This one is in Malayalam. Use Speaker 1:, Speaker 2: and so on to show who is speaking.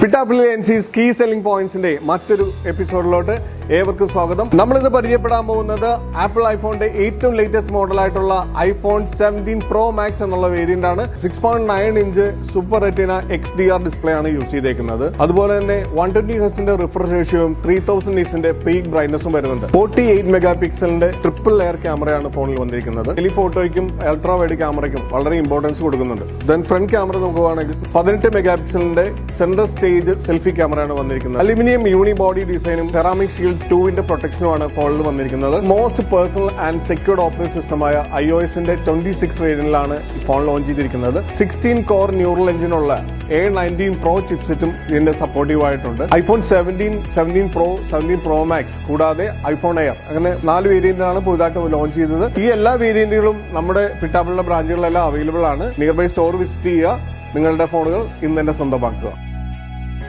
Speaker 1: പിട്ടാപ്പിള്ളി NC's കീ സെല്ലിംഗ് പോയിന്റ്സിന്റെ മറ്റൊരു എപ്പിസോഡിലോട്ട് ഏവർക്കും സ്വാഗതം. നമ്മളിത് പരിചയപ്പെടാൻ പോകുന്നത് ആപ്പിൾ ഐഫോണിന്റെ ഏറ്റവും ലേറ്റസ്റ്റ് മോഡലായിട്ടുള്ള ഐഫോൺ 17 Pro Max എന്നുള്ള വേരിയന്റ് ആണ്. 6.9 inch super retina XDR display ആണ് യൂസ് ചെയ്തേക്കുന്നത്. അതുപോലെ തന്നെ 120 ഹെർട്സിന്റെ റിഫ്രഷ് റേഷ്യോയും 3000 നിറ്റ്സിന്റെ പീക്ക് ബ്രൈറ്റ്നസും വരുന്നുണ്ട്. 48 മെഗാ പിക്സലിന്റെ ട്രിപ്പിൾ ലെയർ ക്യാമറയാണ് ഫോണിൽ വന്നിരിക്കുന്നത്. ടെലിഫോട്ടോയ്ക്കും അൾട്രാ വൈഡ് ക്യാമറയ്ക്കും വളരെ ഇമ്പോർട്ടൻസ് കൊടുക്കുന്നുണ്ട്. ദെൻ ഫ്രണ്ട് ക്യാമറ നോക്കുകയാണെങ്കിൽ 18 മെഗാ പിക്സലിന്റെ സെൻട്രൽ സ്റ്റേജ് സെൽഫി ക്യാമറയാണ് വന്നിരിക്കുന്നത്. അലുമിനിയം യൂണി ബോഡി ഡിസൈനും സെറാമിക് ഷീൽഡ് 2 പ്രൊട്ടക്ഷനുമാണ് ഫോണിൽ വന്നിരിക്കുന്നത്. Most personal and secured operating സിസ്റ്റമായ iOSന്റെ 26 വേരിയന്റിലാണ് ഫോൺ ലോഞ്ച് ചെയ്തിരിക്കുന്നത്. 16 കോർ ന്യൂറൽ എഞ്ചിനുള്ള A19 Pro ചിപ്സെറ്റും ഇതിന്റെ സപ്പോർട്ടീവ് ആയിട്ടുണ്ട്. ഐഫോൺ 17, 17 Pro, 17 Pro Max കൂടാതെ ഐഫോൺ എയർ അങ്ങനെ 4 വേരിയന്റാണ് പുതുതായിട്ട് ലോഞ്ച് ചെയ്തത്. ഈ എല്ലാ വേരിയന്റുകളും നമ്മുടെ പിട്ടാപ്പിളിയുടെ ബ്രാഞ്ചുകളിലെല്ലാം അവൈലബിൾ ആണ്. നിയർ ബൈ സ്റ്റോർ വിസിറ്റ് ചെയ്യുക. നിങ്ങളുടെ ഫോണുകൾ ഇന്ന് തന്നെ സ്വന്തമാക്കുക.